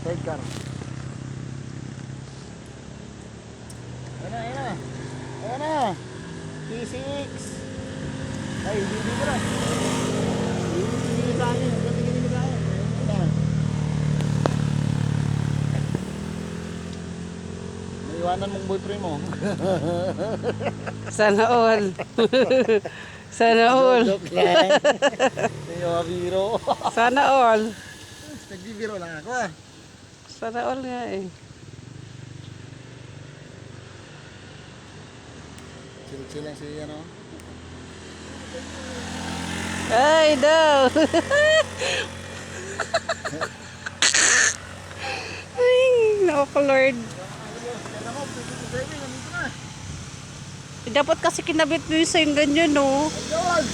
Third car. Ayan na, ayan na. Ayan na. T6. Ay, hindi ko na. Hindi sa akin. Hindi sa akin. Ayan na. Naiwanan mong boyfriend mo. Sana all. Sana all. Joke lang. Hindi yung biro. Sana all. Nagbibiro lang ako ah. Sana all nga eh. Chill lang si ano. Ay, daw. Ay, naku Lord. Dapat kasi kinabit mo yung sa yung ganyan, no? Ayun!